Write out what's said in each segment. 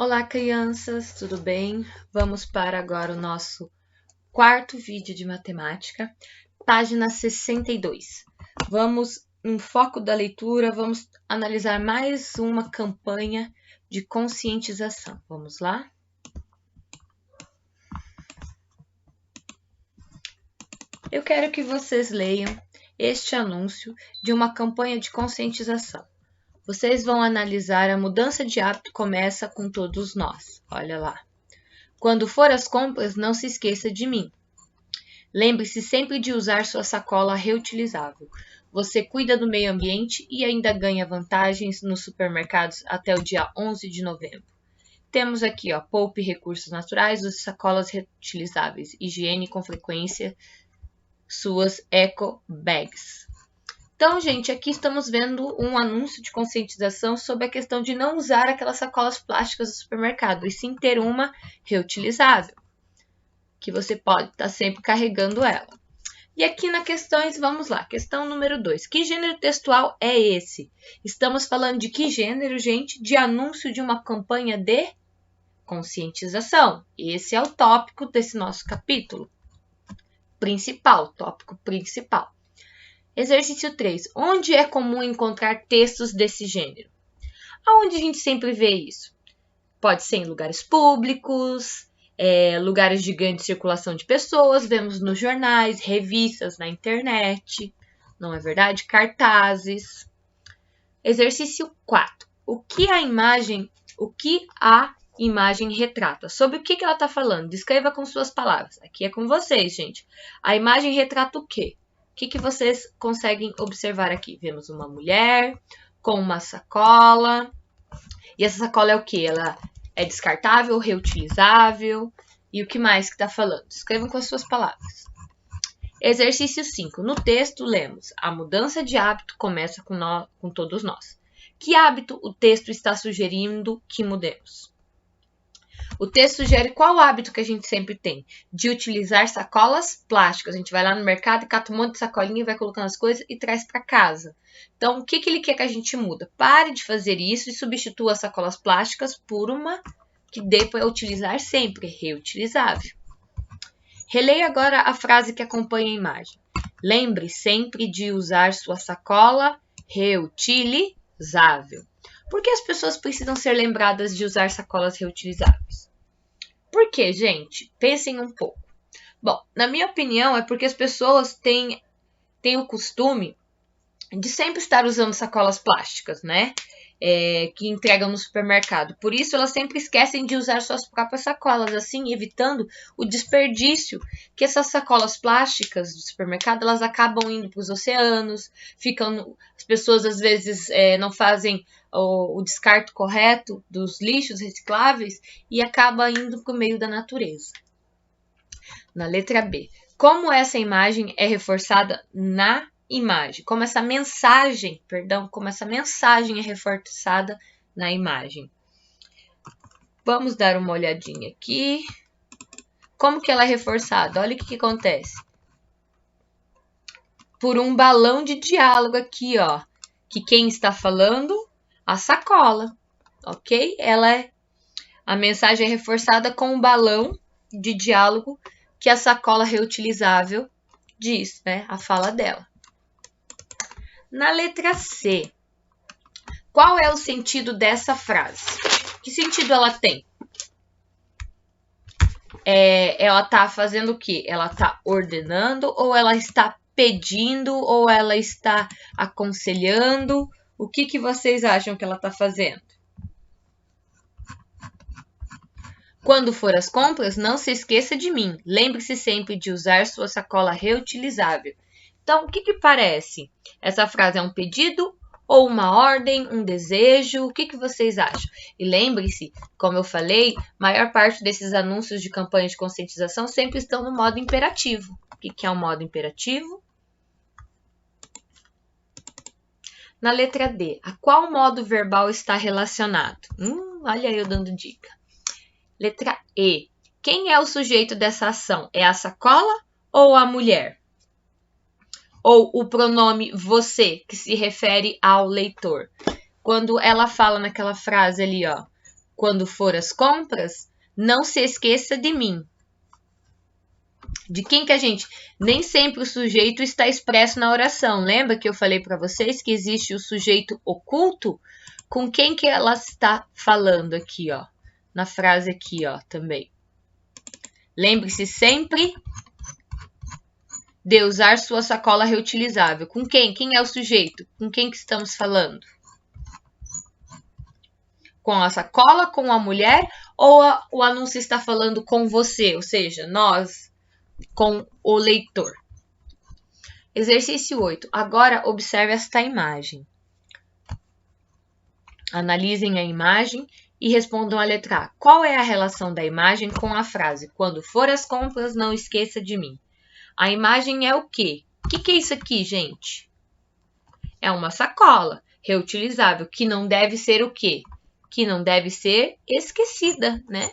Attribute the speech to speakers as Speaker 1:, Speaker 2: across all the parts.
Speaker 1: Olá, crianças, tudo bem? Vamos para agora o nosso quarto vídeo de matemática, página 62. Vamos, no foco da leitura, vamos analisar mais uma campanha de conscientização. Vamos lá? Eu quero que vocês leiam este anúncio de uma campanha de conscientização. Vocês vão analisar a mudança de hábito começa com todos nós. Olha lá. Quando for às compras, não se esqueça de mim. Lembre-se sempre de usar sua sacola reutilizável. Você cuida do meio ambiente e ainda ganha vantagens nos supermercados até o dia 11 de novembro. Temos aqui, poupe recursos naturais, use sacolas reutilizáveis, higiene com frequência suas eco bags. Então, gente, aqui estamos vendo um anúncio de conscientização sobre a questão de não usar aquelas sacolas plásticas do supermercado, e sim ter uma reutilizável, que você pode estar sempre carregando ela. E aqui na questões, vamos lá, questão número 2. Que gênero textual é esse? Estamos falando de que gênero, gente? De anúncio de uma campanha de conscientização. Esse é o tópico desse nosso capítulo principal, tópico principal. Exercício 3. Onde é comum encontrar textos desse gênero? Aonde a gente sempre vê isso? Pode ser em lugares públicos, lugares de grande circulação de pessoas, vemos nos jornais, revistas, na internet, não é verdade? Cartazes. Exercício 4. O que a imagem retrata? Sobre o que ela está falando? Descreva com suas palavras. Aqui é com vocês, gente. A imagem retrata o quê? O que vocês conseguem observar aqui? Vemos uma mulher com uma sacola. E essa sacola é o quê? Ela é descartável, reutilizável. E o que mais que está falando? Escrevam com as suas palavras. Exercício 5. No texto, lemos: a mudança de hábito começa com todos nós. Que hábito o texto está sugerindo que mudemos? O texto sugere qual hábito que a gente sempre tem? De utilizar sacolas plásticas. A gente vai lá no mercado e cata um monte de sacolinha, vai colocando as coisas e traz para casa. Então, o que ele quer que a gente muda? Pare de fazer isso e substitua as sacolas plásticas por uma que dê para utilizar sempre, reutilizável. Releia agora a frase que acompanha a imagem. Lembre sempre de usar sua sacola reutilizável. Por que as pessoas precisam ser lembradas de usar sacolas reutilizáveis? Por quê, gente? Pensem um pouco. Bom, na minha opinião, é porque as pessoas têm o costume de sempre estar usando sacolas plásticas, né? Que entregam no supermercado. Por isso, elas sempre esquecem de usar suas próprias sacolas, assim, evitando o desperdício que essas sacolas plásticas do supermercado, elas acabam indo para os oceanos, as pessoas às vezes não fazem o descarte correto dos lixos recicláveis e acaba indo para o meio da natureza. Na letra B, como essa imagem é reforçada na imagem? Como essa mensagem é reforçada na imagem? Vamos dar uma olhadinha aqui. Como que ela é reforçada? Olha o que acontece. Por um balão de diálogo aqui, que quem está falando? A sacola, ok? A mensagem é reforçada com um balão de diálogo que a sacola reutilizável diz, né? A fala dela. Na letra C, qual é o sentido dessa frase? Que sentido ela tem? Ela está fazendo o quê? Ela está ordenando, ou ela está pedindo, ou ela está aconselhando? O que vocês acham que ela está fazendo? Quando for às compras, não se esqueça de mim. Lembre-se sempre de usar sua sacola reutilizável. Então, o que parece? Essa frase é um pedido ou uma ordem, um desejo? O que vocês acham? E lembre-se, como eu falei, maior parte desses anúncios de campanha de conscientização sempre estão no modo imperativo. O que é o modo imperativo? Na letra D, a qual modo verbal está relacionado? Olha eu dando dica. Letra E, quem é o sujeito dessa ação? É a sacola ou a mulher? Ou o pronome você, que se refere ao leitor? Quando ela fala naquela frase ali, quando for às compras, não se esqueça de mim. De quem que a gente... Nem sempre o sujeito está expresso na oração. Lembra que eu falei para vocês que existe o sujeito oculto? Com quem que ela está falando aqui, ó? Na frase aqui, ó, também. Lembre-se sempre de usar sua sacola reutilizável. Com quem? Quem é o sujeito? Com quem que estamos falando? Com a sacola, com a mulher, ou o anúncio está falando com você? Ou seja, nós, com o leitor. Exercício 8. Agora, observe esta imagem. Analisem a imagem e respondam a letra A. Qual é a relação da imagem com a frase? Quando for às compras, não esqueça de mim. A imagem é o quê? O que é isso aqui, gente? É uma sacola reutilizável, que não deve ser o quê? Que não deve ser esquecida, né?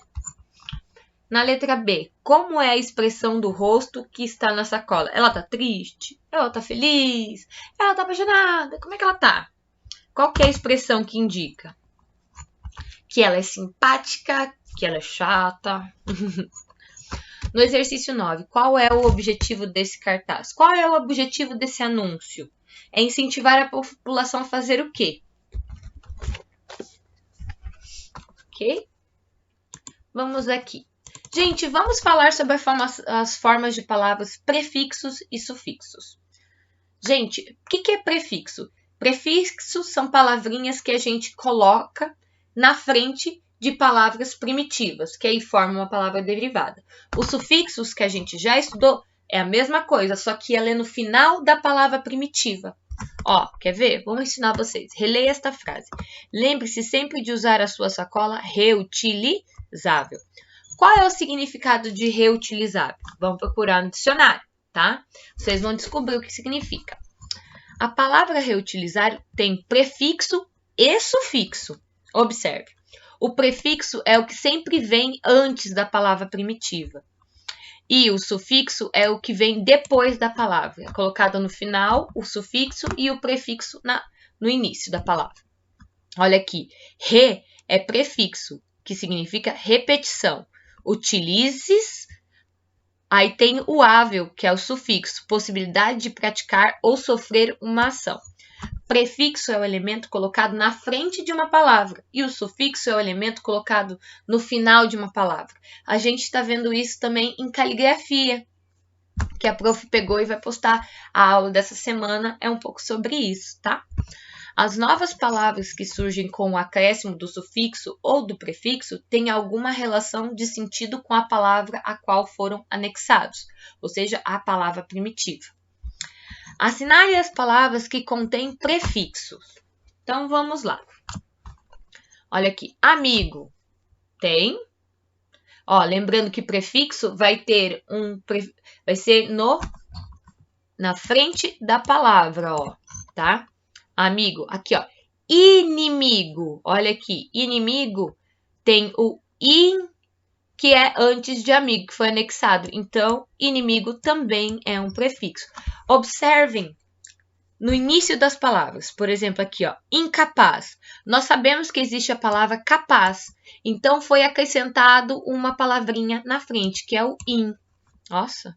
Speaker 1: Na letra B, como é a expressão do rosto que está na sacola? Ela tá triste? Ela tá feliz? Ela tá apaixonada? Como é que ela tá? Qual que é a expressão que indica? Que ela é simpática, que ela é chata. No exercício 9, qual é o objetivo desse cartaz? Qual é o objetivo desse anúncio? É incentivar a população a fazer o quê? Ok? Vamos aqui. Gente, vamos falar sobre as formas de palavras prefixos e sufixos. Gente, o que é prefixo? Prefixos são palavrinhas que a gente coloca na frente de palavras primitivas, que aí formam uma palavra derivada. Os sufixos que a gente já estudou é a mesma coisa, só que ela é no final da palavra primitiva. Ó, quer ver? Vamos ensinar vocês. Releia esta frase. Lembre-se sempre de usar a sua sacola reutilizável. Qual é o significado de reutilizável? Vamos procurar no dicionário, tá? Vocês vão descobrir o que significa. A palavra reutilizar tem prefixo e sufixo. Observe. O prefixo é o que sempre vem antes da palavra primitiva. E o sufixo é o que vem depois da palavra. É colocado no final o sufixo e o prefixo no início da palavra. Olha aqui. Re é prefixo, que significa repetição. Utilizes. Aí tem o ável, que é o sufixo, possibilidade de praticar ou sofrer uma ação. Prefixo é o elemento colocado na frente de uma palavra e o sufixo é o elemento colocado no final de uma palavra. A gente está vendo isso também em caligrafia, que a prof pegou e vai postar. A aula dessa semana é um pouco sobre isso, tá? As novas palavras que surgem com o acréscimo do sufixo ou do prefixo têm alguma relação de sentido com a palavra a qual foram anexados, ou seja, a palavra primitiva. Assinale as palavras que contêm prefixos. Então, vamos lá. Olha aqui, amigo, tem. Ó, lembrando que prefixo vai ser na frente da palavra, ó, tá? Amigo, aqui, ó. Inimigo, olha aqui, inimigo tem o in, que é antes de amigo, que foi anexado. Então, inimigo também é um prefixo. Observem no início das palavras. Por exemplo, aqui, ó, incapaz. Nós sabemos que existe a palavra capaz. Então, foi acrescentado uma palavrinha na frente, que é o in. Nossa,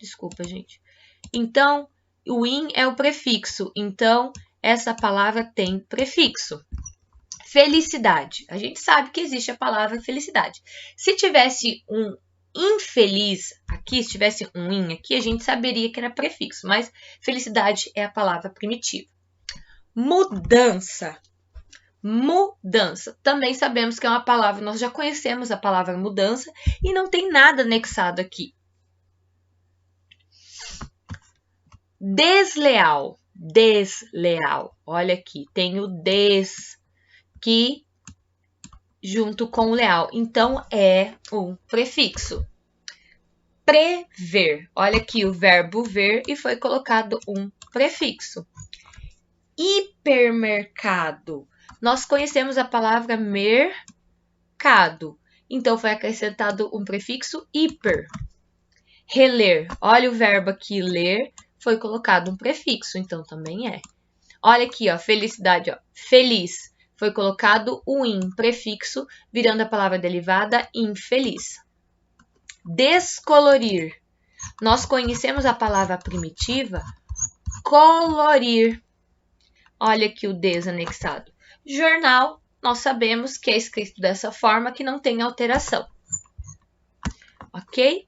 Speaker 1: desculpa, gente. Então, o in é o prefixo. Então, essa palavra tem prefixo. Felicidade. A gente sabe que existe a palavra felicidade. Se tivesse um infeliz aqui, se tivesse um in aqui, a gente saberia que era prefixo, mas felicidade é a palavra primitiva. Mudança. Mudança. Também sabemos que é uma palavra, nós já conhecemos a palavra mudança e não tem nada anexado aqui. Desleal. Desleal. Olha aqui, tem o des, que junto com o leal. Então, é um prefixo. Prever. Olha aqui o verbo ver e foi colocado um prefixo. Hipermercado. Nós conhecemos a palavra mercado. Então, foi acrescentado um prefixo hiper. Reler. Olha o verbo aqui, ler. Foi colocado um prefixo, então também é. Olha aqui, ó, felicidade, ó, feliz. foi colocado o in, prefixo, virando a palavra derivada infeliz. Descolorir. Nós conhecemos a palavra primitiva colorir. Olha aqui o desanexado. Jornal, nós sabemos que é escrito dessa forma, que não tem alteração. Ok?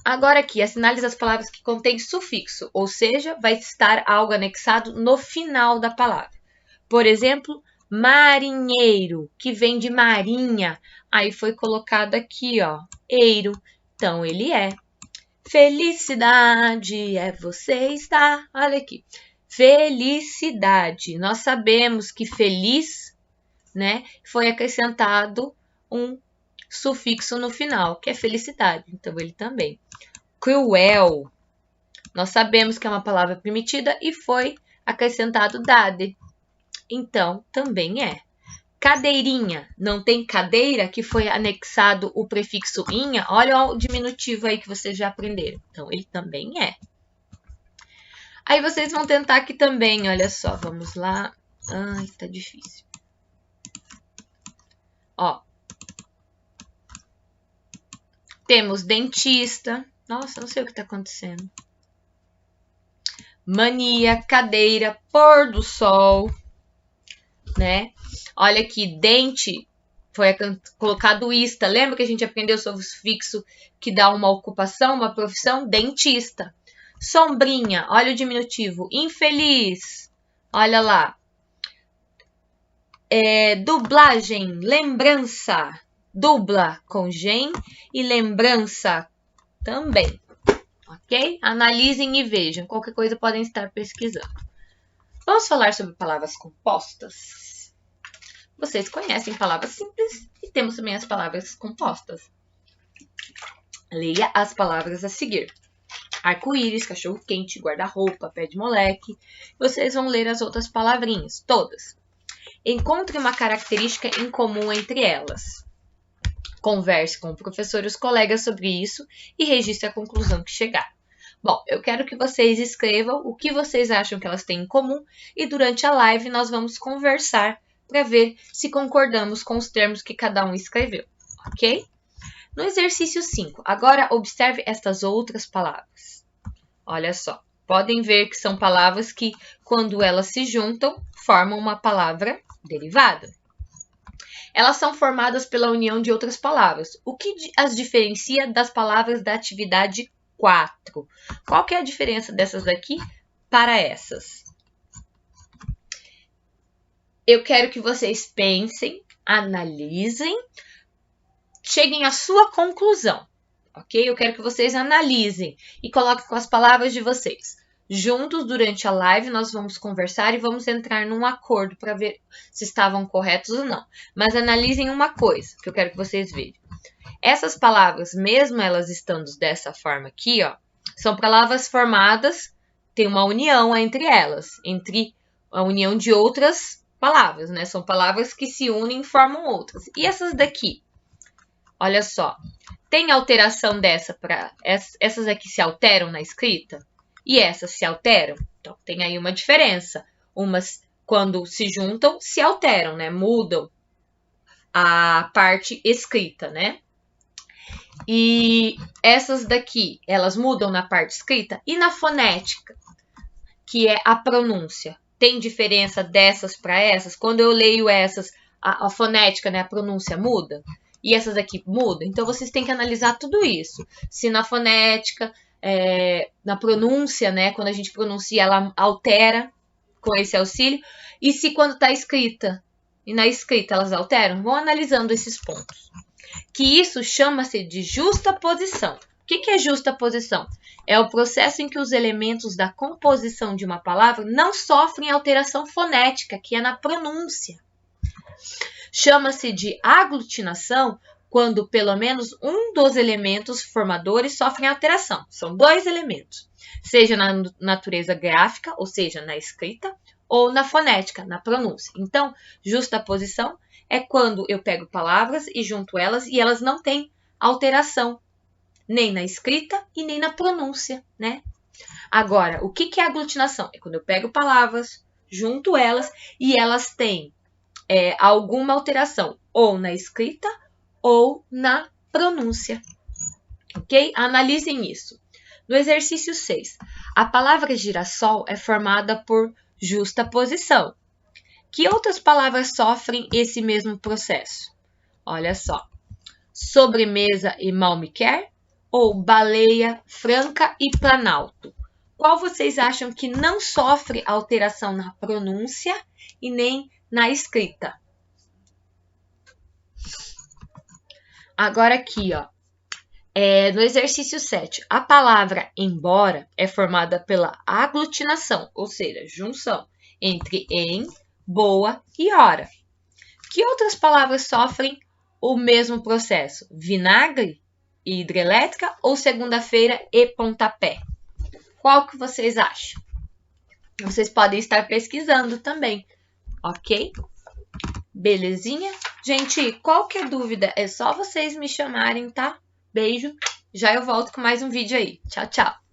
Speaker 1: Agora aqui, assinale as palavras que contêm sufixo, ou seja, vai estar algo anexado no final da palavra. Por exemplo, marinheiro, que vem de marinha. Aí foi colocado aqui, ó, eiro. Então, ele é. Felicidade é você estar. Olha aqui. Felicidade. Nós sabemos que feliz, né, foi acrescentado um sufixo no final, que é felicidade. Então, ele também. Cruel. Nós sabemos que é uma palavra primitiva e foi acrescentado dade. Então, também é. Cadeirinha. Não tem cadeira, que foi anexado o prefixo inha. Olha o diminutivo aí que vocês já aprenderam. Então, ele também é. Aí, vocês vão tentar aqui também. Olha só, vamos lá. Ai, tá difícil. Ó. Temos dentista. Nossa, não sei o que tá acontecendo. Mania, cadeira, pôr do sol, né? Olha aqui, dente, foi colocado ista. Lembra que a gente aprendeu sobre o sufixo que dá uma ocupação, uma profissão? Dentista. Sombrinha, olha o diminutivo. Infeliz, olha lá. Dublagem, lembrança. Dubla com gen e lembrança também. Ok? Analisem e vejam. Qualquer coisa podem estar pesquisando. Vamos falar sobre palavras compostas. Vocês conhecem palavras simples e temos também as palavras compostas. Leia as palavras a seguir. Arco-íris, cachorro-quente, guarda-roupa, pé de moleque. Vocês vão ler as outras palavrinhas, todas. Encontre uma característica em comum entre elas. Converse com o professor e os colegas sobre isso e registre a conclusão que chegar. Bom, eu quero que vocês escrevam o que vocês acham que elas têm em comum e durante a live nós vamos conversar para ver se concordamos com os termos que cada um escreveu, ok? No exercício 5, agora observe estas outras palavras. Olha só, podem ver que são palavras que, quando elas se juntam, formam uma palavra derivada. Elas são formadas pela união de outras palavras, o que as diferencia das palavras da atividade 4. Qual que é a diferença dessas daqui para essas? Eu quero que vocês pensem, analisem, cheguem à sua conclusão, ok? Eu quero que vocês analisem e coloquem com as palavras de vocês. Juntos, durante a live, nós vamos conversar e vamos entrar num acordo para ver se estavam corretos ou não. Mas analisem uma coisa que eu quero que vocês vejam. Essas palavras, mesmo elas estando dessa forma aqui, ó, são palavras formadas, tem uma união entre elas, entre a união de outras palavras, né? São palavras que se unem e formam outras. E essas daqui, olha só, tem alteração dessa para essas aqui se alteram na escrita? E essas se alteram? Então, tem aí uma diferença. Umas, quando se juntam, se alteram, né? Mudam a parte escrita, né? E essas daqui, elas mudam na parte escrita e na fonética, que é a pronúncia. Tem diferença dessas para essas? Quando eu leio essas, a fonética, né, a pronúncia muda? E essas aqui mudam? Então, vocês têm que analisar tudo isso. Se na fonética, na pronúncia, né, quando a gente pronuncia, ela altera com esse auxílio. E se quando está escrita, e na escrita elas alteram? Vão analisando esses pontos. Que isso chama-se de justaposição. O que é justaposição? É o processo em que os elementos da composição de uma palavra não sofrem alteração fonética, que é na pronúncia. Chama-se de aglutinação quando pelo menos um dos elementos formadores sofrem alteração. São dois elementos, seja na natureza gráfica, ou seja, na escrita, ou na fonética, na pronúncia. Então, justaposição é quando eu pego palavras e junto elas e elas não têm alteração, nem na escrita e nem na pronúncia, né? Agora, o que é aglutinação? É quando eu pego palavras, junto elas e elas têm alguma alteração ou na escrita ou na pronúncia. Ok? Analisem isso. No exercício 6, a palavra girassol é formada por justaposição. Que outras palavras sofrem esse mesmo processo? Olha só. Sobremesa e mal me quer? Ou baleia, franca e planalto? Qual vocês acham que não sofre alteração na pronúncia e nem na escrita? Agora aqui, ó. No exercício 7, a palavra embora é formada pela aglutinação, ou seja, junção entre em, boa e hora. Que outras palavras sofrem o mesmo processo? Vinagre e hidrelétrica ou segunda-feira e pontapé? Qual que vocês acham? Vocês podem estar pesquisando também, ok? Belezinha? Gente, qualquer dúvida é só vocês me chamarem, tá? Beijo, já eu volto com mais um vídeo aí. Tchau, tchau!